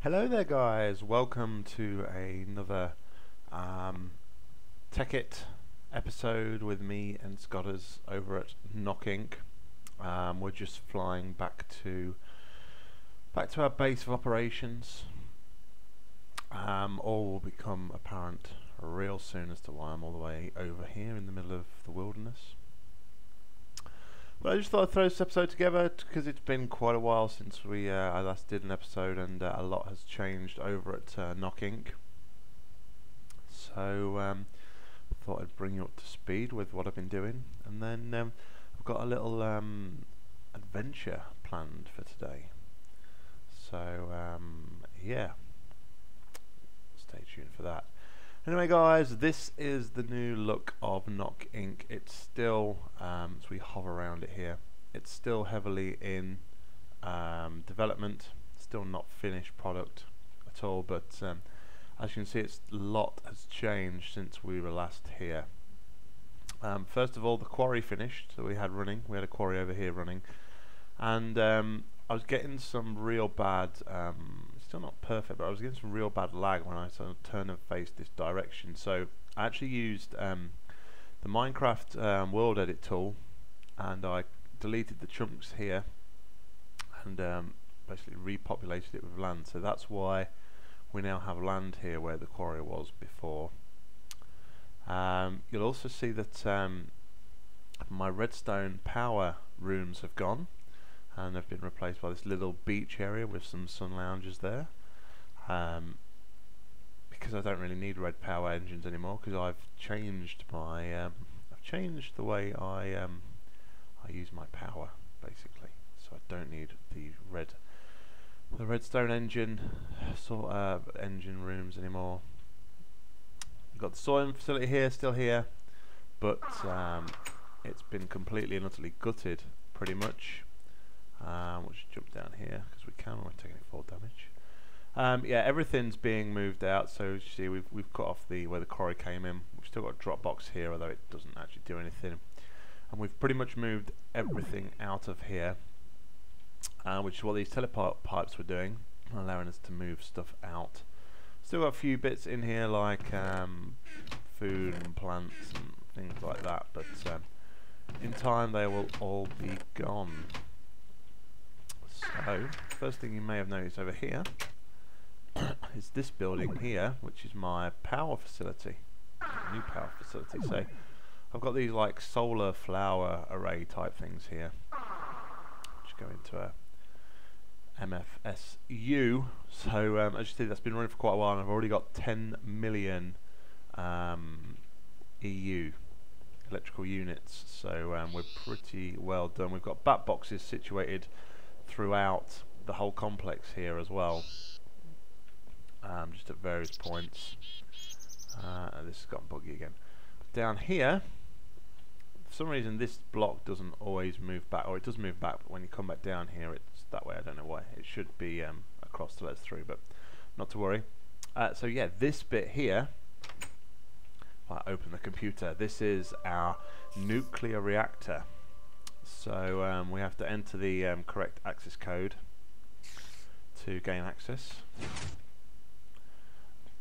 Hello there guys, welcome to another Tekkit episode with me and Scotters over at Nock Inc. We're just flying back to our base of operations. All will become apparent real soon as to why I'm all the way over here in the middle of the wilderness. But I just thought I'd throw this episode together because it's been quite a while since I last did an episode, and a lot has changed over at Nock Inc. So I thought I'd bring you up to speed with what I've been doing, and then I've got a little adventure planned for today. So yeah, stay tuned for that. Anyway guys, this is the new look of Nock Inc. It's still, as we hover around it here, it's still heavily in development, still not finished product at all, but as you can see, a lot has changed since we were last here. First of all, the quarry finished that we had running. We had a quarry over here running, and I was getting some real bad, still not perfect, but I was getting some real bad lag when I sort of turned and faced this direction. So I actually used the Minecraft world edit tool, and I deleted the chunks here and basically repopulated it with land. So that's why we now have land here where the quarry was before. You'll also see that my redstone power rooms have gone, and they've been replaced by this little beach area with some sun lounges there, because I don't really need red power engines anymore, because I've changed my I've changed the way I use my power, basically. So I don't need the redstone engine sort of engine rooms anymore. We've got the sawing facility here, still here, but it's been completely and utterly gutted, pretty much. We'll just jump down here because we can. We're taking full damage. Yeah, everything's being moved out. So as you see, we've cut off where the quarry came in. We've still got a drop box here, although it doesn't actually do anything. And we've pretty much moved everything out of here, which is what these teleport pipes were doing, allowing us to move stuff out. Still got a few bits in here like food and plants and things like that, but in time they will all be gone. So, first thing you may have noticed over here is this building here, which is my power facility, new power facility. So, I've got these like solar flower array type things here, which go into a MFSU. So, as you see, that's been running for quite a while, and I've already got 10 million EU electrical units. So, we're pretty well done. We've got bat boxes situated throughout the whole complex here as well, just at various points. This has got buggy again. But down here, for some reason this block doesn't always move back, or it does move back, but when you come back down here it's that way. I don't know why. It should be across to let us through, but not to worry. So yeah, this bit here, if I open the computer, this is our nuclear reactor. So we have to enter the correct access code to gain access.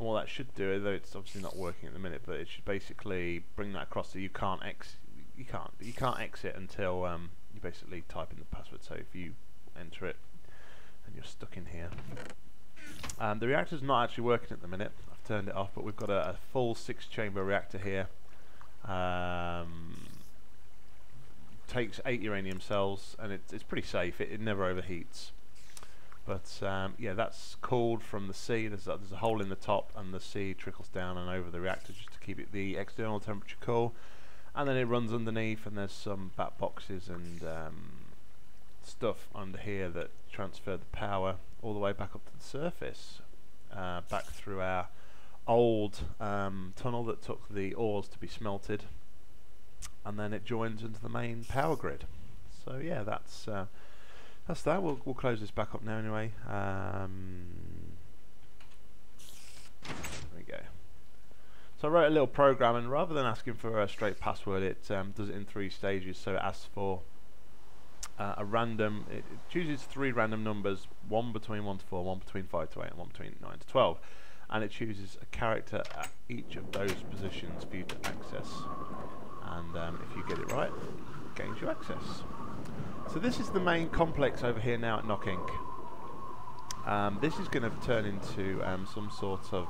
All that should do, though it's obviously not working at the minute, but it should basically bring that across, so you can't exit until you basically type in the password. So if you enter it and you're stuck in here, the reactor's not actually working at the minute. I've turned it off, but we've got a full 6-chamber reactor here. Takes 8 uranium cells, and it's pretty safe. It never overheats. But yeah, that's cooled from the sea. There's a hole in the top, and the sea trickles down and over the reactor just to keep the external temperature cool. And then it runs underneath, and there's some bat boxes and stuff under here that transfer the power all the way back up to the surface, back through our old tunnel that took the ores to be smelted. And then it joins into the main power grid. So yeah, that's that. We'll close this back up now anyway. There we go. So I wrote a little program, and rather than asking for a straight password, it does it in 3 stages. So it asks for a random, it chooses 3 random numbers, one between 1 to 4, one between 5 to 8, and one between 9 to 12. And it chooses a character at each of those positions for you to access. And if you get it right, it gains you access. So this is the main complex over here now at Nock Inc. This is going to turn into some sort of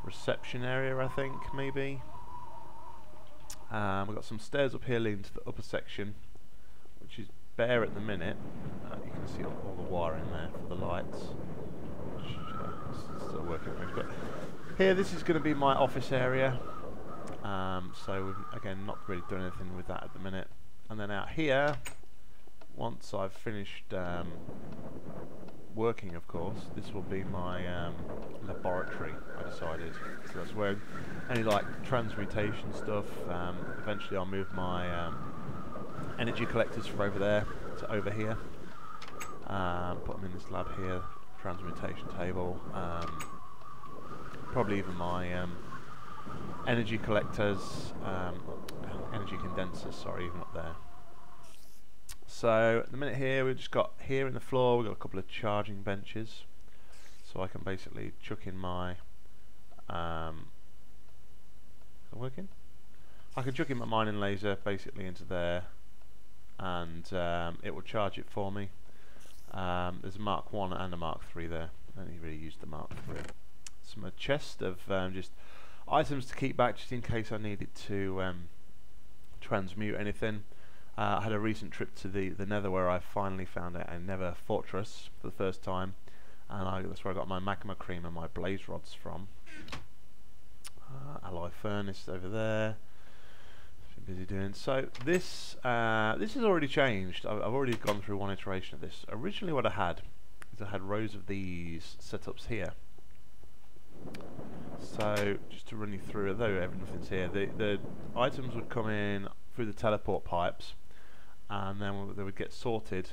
reception area, I think, maybe. We've got some stairs up here leading to the upper section, which is bare at the minute. You can see all the wiring there for the lights, which is still working. But here, this is going to be my office area. So we've, again, not really doing anything with that at the minute. And then out here, once I've finished working, of course, this will be my laboratory, I decided. So that's where any like transmutation stuff, eventually I'll move my energy collectors from over there to over here. Put them in this lab here, transmutation table, probably even my energy collectors, energy condensers, sorry, even up there. So at the minute here, we've just got here in the floor, we've got a couple of charging benches, so I can basically chuck in my is it working? I can chuck in my mining laser basically into there, and it will charge it for me. There's a Mark 1 and a Mark 3 there. I only really used the Mark 3. Some chest of just items to keep back just in case I needed to transmute anything. I had a recent trip to the Nether where I finally found out a Nether fortress for the first time, and that's where I got my magma cream and my blaze rods from. Alloy furnace over there. Been busy doing so. This has already changed. I've already gone through one iteration of this. Originally, what I had is I had rows of these setups here. So just to run you through, although everything's here, the items would come in through the teleport pipes, and then they would get sorted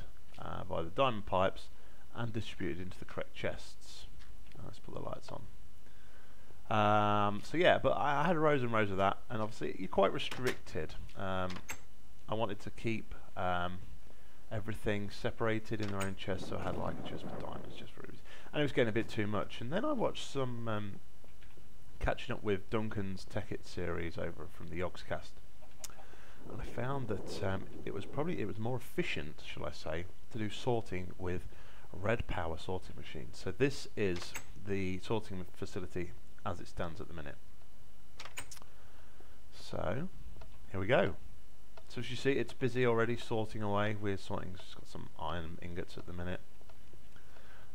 by the diamond pipes and distributed into the correct chests. Let's put the lights on. So yeah, but I had rows and rows of that, and obviously you're quite restricted. I wanted to keep everything separated in their own chests, so I had like a chest for diamonds, just for rubies, and it was getting a bit too much. And then I watched some catching up with Duncan's Tekkit series over from the Yogscast, and I found that it was more efficient, shall I say, to do sorting with red power sorting machines. So this is the sorting facility as it stands at the minute. So here we go. So as you see, it's busy already sorting away. We're sorting, it's got some iron ingots at the minute,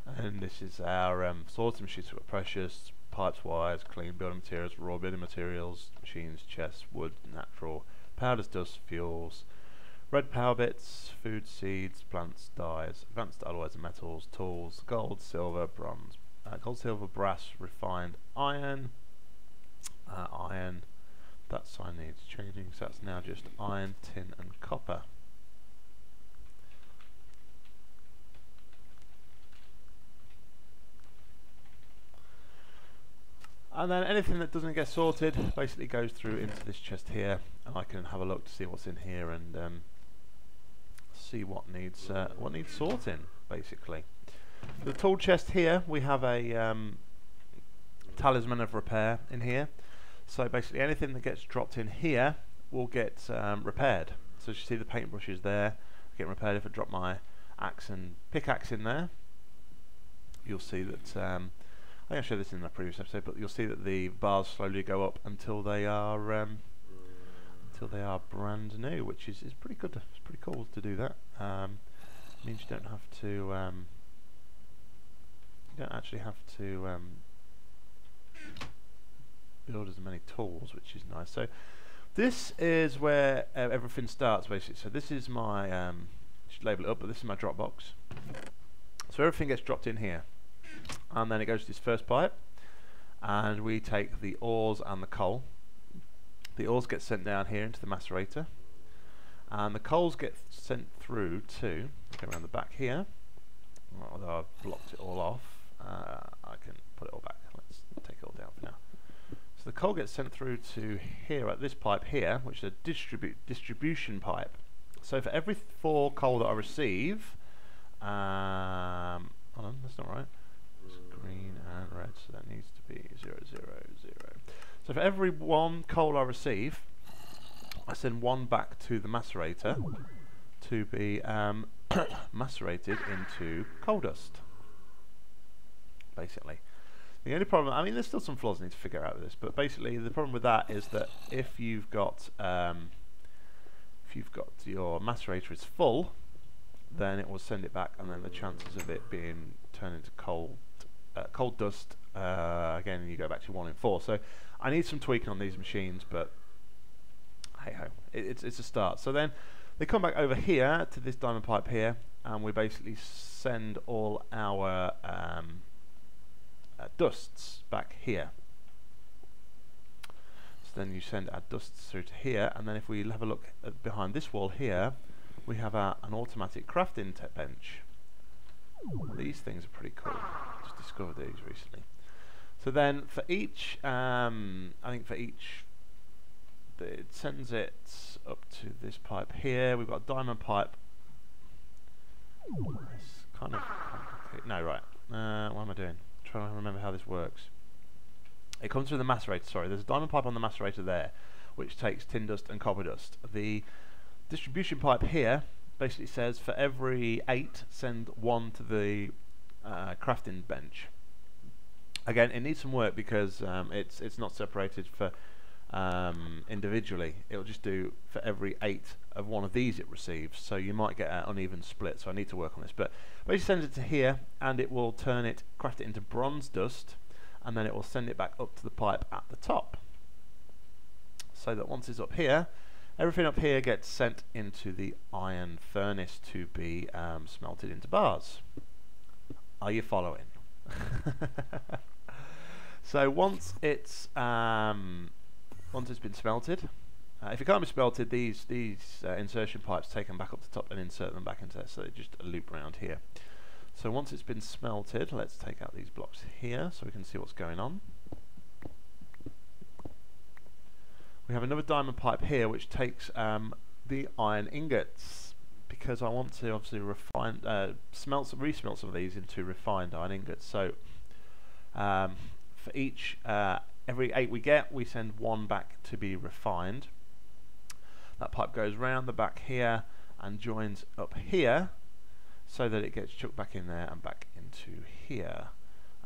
and this is our sorting machines for precious, pipes, wires, clean building materials, raw building materials, machines, chests, wood, natural, powders, dust, fuels, red power bits, food, seeds, plants, dyes, advanced alloys and metals, tools, gold, silver, bronze, gold, silver, brass, refined iron, iron. That sign needs changing, so that's now just iron, tin and copper. And then anything that doesn't get sorted basically goes through into this chest here, and I can have a look to see what's in here and see what needs sorting, basically. The tool chest here, we have a talisman of repair in here. So basically anything that gets dropped in here will get repaired. So as you see, the paintbrushes there get repaired. If I drop my axe and pickaxe in there, you'll see that I think I showed this in the previous episode, but you'll see that the bars slowly go up until they are brand new, which is pretty good. It's pretty cool to do that. Means you don't have to you don't actually have to build as many tools, which is nice. So this is where everything starts, basically. So this is my should label it up, but this is my drop box. So everything gets dropped in here, and then it goes to this first pipe, and we take the ores and the coal. The ores get sent down here into the macerator, and the coals get sent through to, go around the back here, although I've blocked it all off. I can put it all back. Let's take it all down for now. So the coal gets sent through to here at this pipe here, which is a distribution pipe. So for every 4 coal that I receive, hold on, that's not right. It's green and red, so that needs to be 0, 0, 0. So for every 1 coal I receive, I send 1 back to the macerator to be macerated into coal dust, basically. The only problem, I mean, there's still some flaws I need to figure out with this, but basically the problem with that is that if you've got your macerator is full, then it will send it back, and then the chances of it being turned into coal dust, again, you go back to 1 in 4. So I need some tweaking on these machines, but hey ho, it's a start. So then they come back over here to this diamond pipe here, and we basically send all our dusts back here. So then you send our dusts through to here, and then if we have a look at behind this wall here, we have an automatic crafting bench. These things are pretty cool. Just discovered these recently. So then for each, I think for each, it sends it up to this pipe here. We've got a diamond pipe. It's kind of complicated. No, right. What am I doing? Trying to remember how this works. It comes through the macerator. Sorry, there's a diamond pipe on the macerator there, which takes tin dust and copper dust. The distribution pipe here basically says for every 8, send 1 to the crafting bench. Again, it needs some work because it's not separated for individually. It'll just do for every 8 of one of these it receives, so you might get an uneven split, so I need to work on this. But basically sends it to here, and it will craft it into bronze dust, and then it will send it back up to the pipe at the top, so that once it's up here, everything up here gets sent into the iron furnace to be smelted into bars. Are you following? So once it's been smelted, if it can't be smelted, these insertion pipes take them back up the top and insert them back into there, so they just loop around here. So once it's been smelted, let's take out these blocks here so we can see what's going on. We have another diamond pipe here which takes the iron ingots, because I want to obviously refine, re-smelt some of these into refined iron ingots. So for each, every 8 we get, we send 1 back to be refined. That pipe goes round the back here and joins up here, so that it gets chucked back in there and back into here.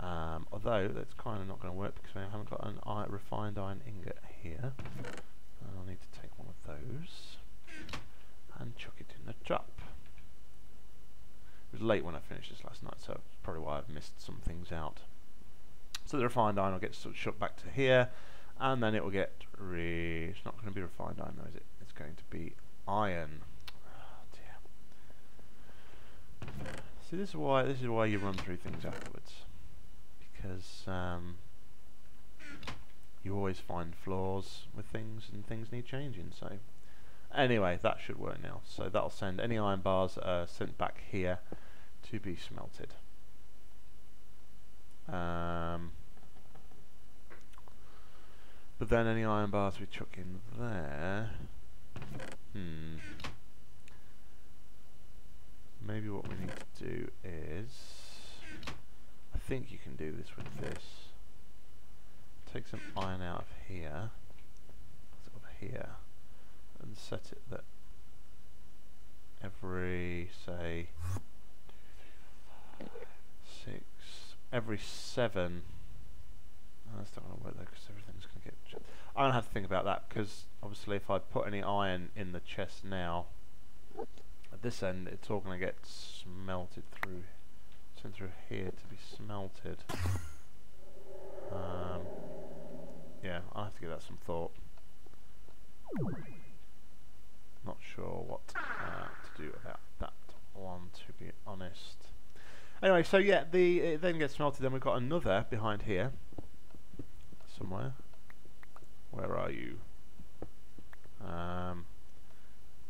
Although that's kind of not going to work because I haven't got an refined iron ingot here. And I'll need to take one of those and chuck it in the drop. It was late when I finished this last night, so that's probably why I've missed some things out. So the refined iron will get sort of shot back to here, and then it will get it's not going to be refined iron though, is it? It's going to be iron. Oh dear. See, this is why you run through things afterwards, because you always find flaws with things, and things need changing. So anyway, that should work now. So that'll send any iron bars that are sent back here to be smelted. But then any iron bars we chuck in there, maybe what we need to do is, I think you can do this with this. Take some iron out of here, over here, and set it that every, say, 6, every 7. That's not going to work though, because everything's going to get. I'm going to have to think about that, because obviously if I put any iron in the chest now, at this end, it's all going to get smelted through, sent through here to be smelted. Yeah, I'll have to give that some thought. Not sure what to do about that one, to be honest. Anyway, so yeah, it then gets smelted. Then we've got another behind here somewhere. Where are you?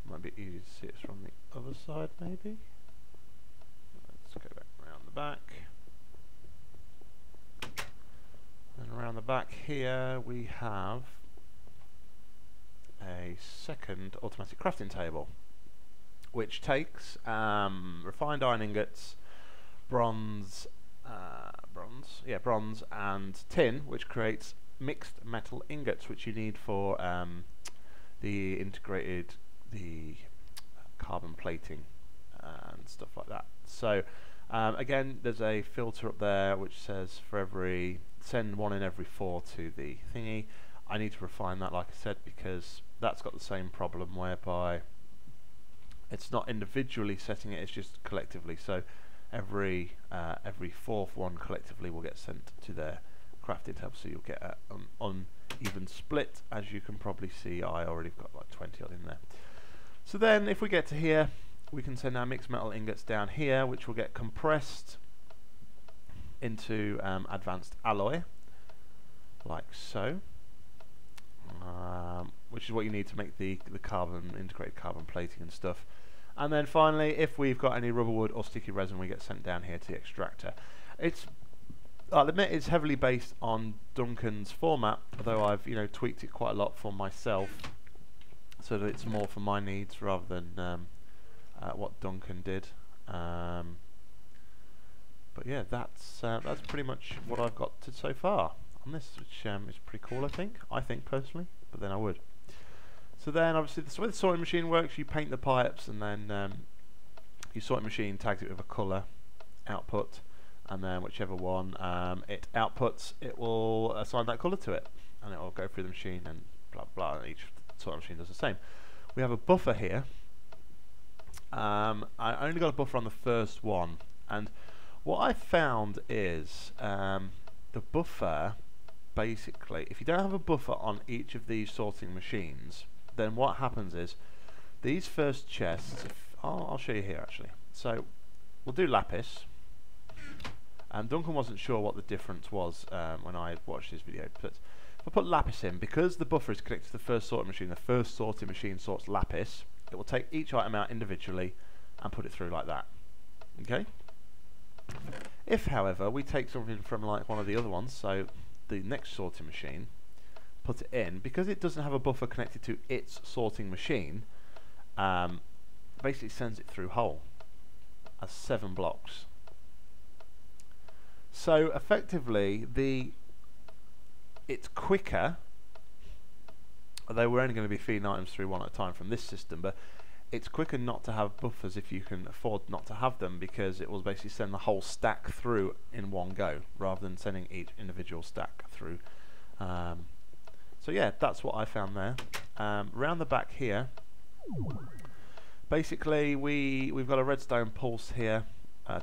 Might be easy to see it from the other side, maybe. Let's go back around the back. And around the back here we have a second automatic crafting table. which takes refined iron ingots, bronze, bronze and tin, which creates mixed metal ingots, which you need for the carbon plating and stuff like that. So again, there's a filter up there which says send one in every 4 to the thingy. I need to refine that, like I said, because that's got the same problem whereby it's not individually setting it, it's just collectively. So every 4th one collectively will get sent to their crafting tab, so you'll get an uneven split. As you can probably see, I already got like 20 odd in there. So then if we get to here, we can send our mixed metal ingots down here, which will get compressed into advanced alloy, like so, which is what you need to make the integrated carbon plating and stuff. And then finally, if we've got any rubber wood or sticky resin, we get sent down here to the extractor. I'll admit it's heavily based on Duncan's format, although I've tweaked it quite a lot for myself, so that it's more for my needs rather than what Duncan did. But yeah, that's pretty much what I've got so far on this, which is pretty cool, I think personally, but then I would. So then obviously the way the sorting machine works, you paint the pipes and then your sorting machine tags it with a colour output, and then whichever one it outputs, it will assign that colour to it, and it will go through the machine and blah blah, and each sorting machine does the same. We have a buffer here. I only got a buffer on the first one, and what I found is the buffer, basically, if you don't have a buffer on each of these sorting machines, then what happens is these first chests, I'll show you here actually. So we'll do lapis, and Duncan wasn't sure what the difference was when I watched his video, but if I put lapis in, because the buffer is connected to the first sorting machine, the first sorting machine sorts lapis, it will take each item out individually and put it through like that. Okay? If, however, we take something from like one of the other ones, so the next sorting machine, put it in, because it doesn't have a buffer connected to its sorting machine, basically sends it through whole as 7 blocks. So effectively, it's quicker, although we're only going to be feeding items through one at a time from this system, but it's quicker not to have buffers if you can afford not to have them, because it will basically send the whole stack through in one go rather than sending each individual stack through. So yeah, that's what I found there. Around the back here, basically we've got a redstone pulse here,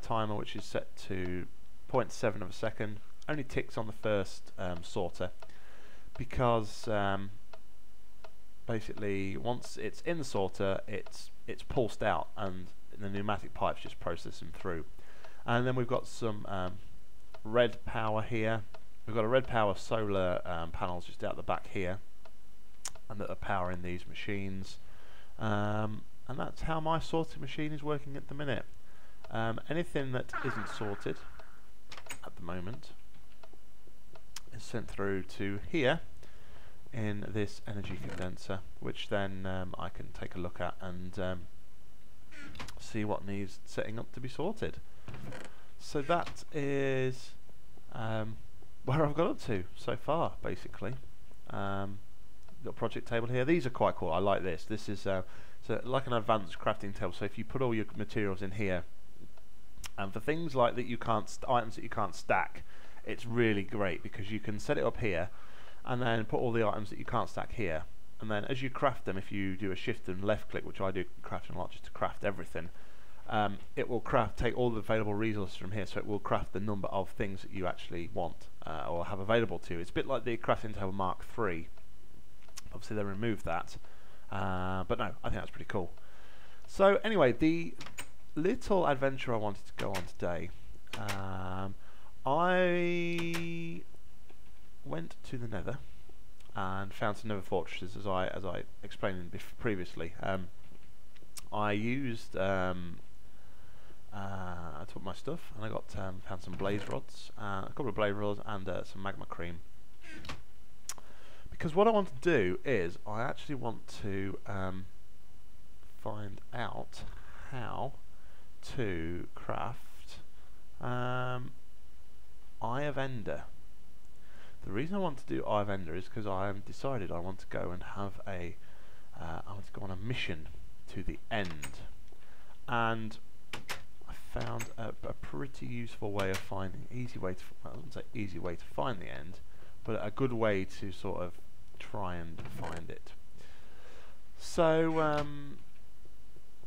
timer which is set to 0.7 of a second. Only ticks on the first sorter, because basically once it's in the sorter, it's pulsed out and the pneumatic pipes just process them through. And then we've got some red power here. We've got a red power solar panels just out the back here, and that are powering these machines. And that's how my sorting machine is working at the minute. Anything that isn't sorted at the moment is sent through to here in this energy condenser, which then I can take a look at and see what needs setting up to be sorted. So that is where I've got up to so far, basically. Got a project table here. These are quite cool. I like this. This is so like an advanced crafting table. So if you put all your materials in here, and for things like that you can't items that you can't stack, it's really great, because you can set it up here and then put all the items that you can't stack here, and then as you craft them, if you do a shift and left click, which I do crafting a lot just to craft everything, it will take all the available resources from here, so it will craft the number of things that you actually want or have available to you. It's a bit like the crafting table Mark III. Obviously they removed that, but no, I think that's pretty cool. So anyway, the little adventure I wanted to go on today, I went to the Nether and found some Nether fortresses, as I explained previously. I used I took my stuff and I got found some blaze rods, a couple of blaze rods, and some magma cream. Because what I want to do is I actually want to find out how to craft Eye of Ender. The reason I want to do Eye of Ender is because I have decided I want to go and have I want to go on a mission to the end, and I found a pretty useful way of finding, well, I wouldn't say easy way to find the end, but a good way to sort of try and find it. So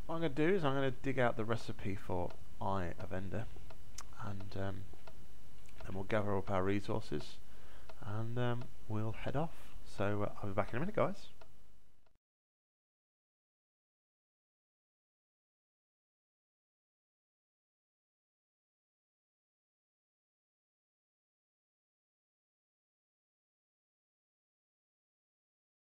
what I'm going to do is I'm going to dig out the recipe for Eye of Ender, and then we'll gather up our resources, and we'll head off. So I'll be back in a minute, guys.